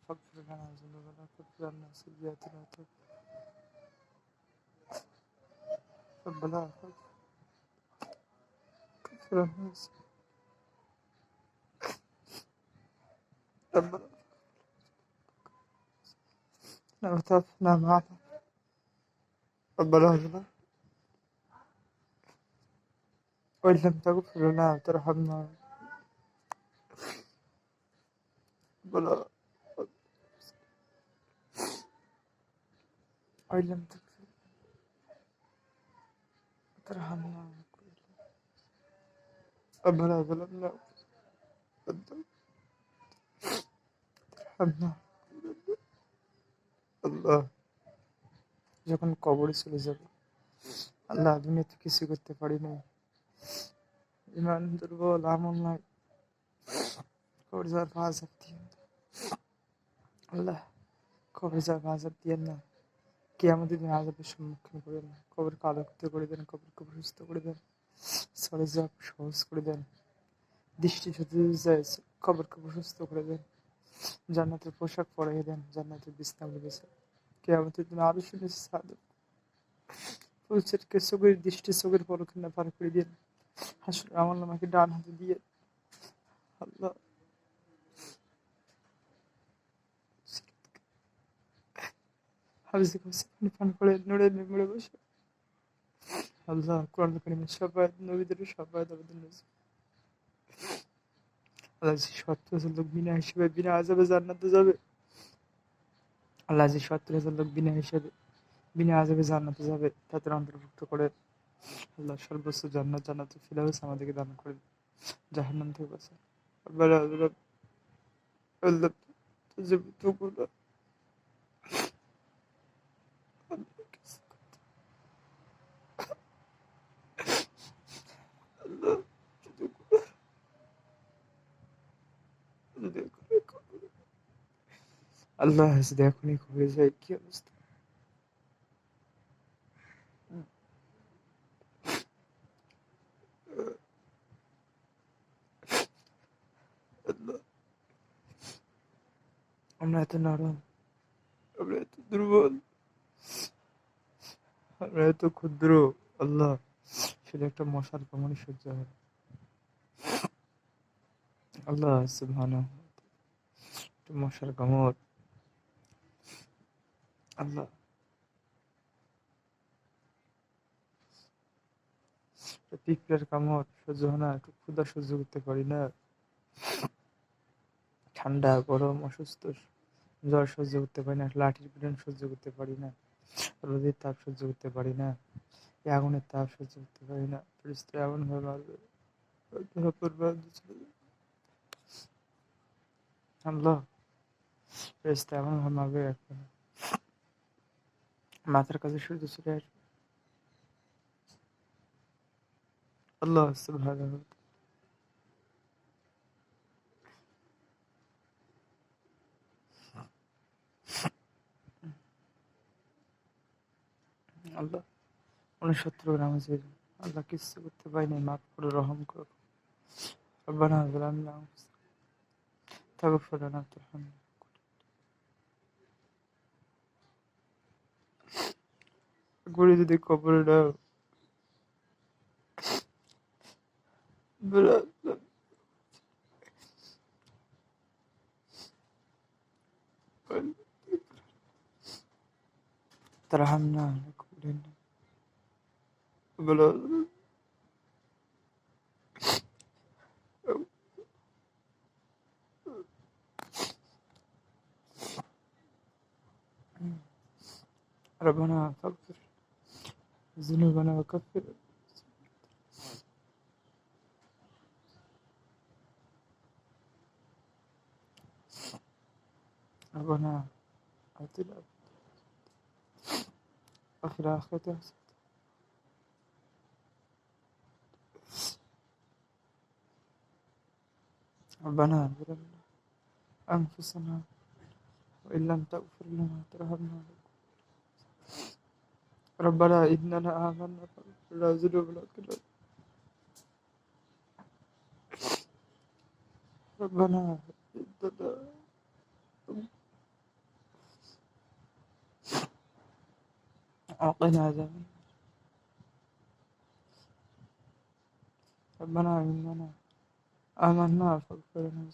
فاغفر لنا ذنوبنا وكفر عنا سيئاتنا ربنا كفر عنا ربنا وتوفنا معنا ربنا هب وإن لم تغفر لنا وترحمنا ربنا وإن لم تغفر وترحمنا ربنا ظلمنا وترحمنا আল্লাহ যখন কবরে চলে যাব আল্লাহ দুনিয়াতে কিছু করতে পারি না, ইমান দুর্বল, আমল নাই, কবরে যাওয়ার আযাব দিয়েন আল্লাহ, কবরে যাওয়ার আযাব দিয়েন না, কিয়ামতের দিন আযাবের সম্মুখীন করেন না, কবরকে আলোকিত করে দেন, কবরকে প্রশস্ত করে দেন, সরে যাওয়া সহজ করে দেন, দৃষ্টি যদি যায় কবরকে প্রশস্ত করে দেন, জান্নাতের পোশাক পরিয়ে দেন, জান্নাতের বিছানা বিছান, কিয়ামতের দিন আরো শুনেছি সাদত ফুলসেটকে চোখের দৃষ্টি চোখের পলকে না পার করে দিন, হাসরের আমলনামাকে ডান হাতে দিয়ে আল্লাহ হাফিজ পান করে নড়ে নেমড়ে বসে আল্লাহ কোরআন কারীমের শাফায়াত, নবীদের শাফায়াত আবেদন রয়েছে আল্লাহ। যে ৭০,০০০ লোক বিনা হিসেবে বিনা আযাবে জান্নাতে যাবে, আল্লাহ যে ৭০,০০০ লোক বিনা হিসেবে বিনা আযাবে জান্নাতে যাবে তাদের অন্তর্ভুক্ত করে আল্লাহ। সর্বোচ্চ জান্নাত জান্নাতুল ফিরদাউস আমাদেরকে দান করে, জাহান্নাম থেকে বাঁচান আল্লাহ। আল্লাহ তাযবিতুকুনা আল্লাহ আল্লাহ যদি এখনই হয়ে যায় কি অবস্থা, আল্লাহ আমরা এত নরম, আমরা এত দুর্বল, আমরা এত ক্ষুদ্র আল্লাহ, শুধু একটা মশার কামড়ে সহ্য হয় আল্লাহ সুবহানাহু, একটা মশার কামড় আল্লাহ, পিঁপড়ের কামড় সহ্য হয় না, একটু ক্ষুধা সহ্য করতে পারি না, ঠান্ডা গরম অসুস্থ জ্বর সহ্য করতে পারি না, লাঠির পিটন সহ্য করতে পারি না, রোদের তাপ সহ্য করতে পারি না, আগুনের তাপ সহ্য করতে পারি না, ফেরেশতা এমন ভাবে মারবে আল্লাহ, ফেরেশতা এমন ভাবে মারবে মাথার কাছে সূর্য চলে আসবে আল্লাহ সুবহানাহু আল্লাহ। ৬৯ নামাজের আল্লাহ কিচ্ছু করতে পারিনি, মাফ করো, রহম করো রব্বানা যালামনা আনফুসানা তাগফির লানা ওয়াতারহামনা করে যদি কবরে দাও ترحمنا كلنا بلا ربنا فاغفر ذنوبنا وكفر ربنا آتنا وفي الآخرة حسنة ربنا ظلمنا أنفسنا وإن لم تغفر لنا وترحمنا ربنا إننا آمنا فاغفر لنا ذنوبنا كلها ربنا إننا وقنا عذاب النار. ربنا إننا آمنا فاغفر لنا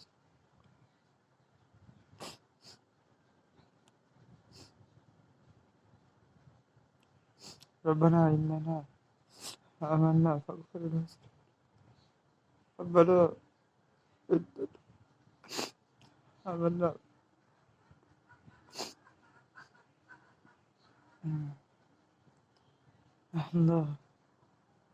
ربنا إننا آمنا فاغفر لنا ربنا إننا آمنا. الله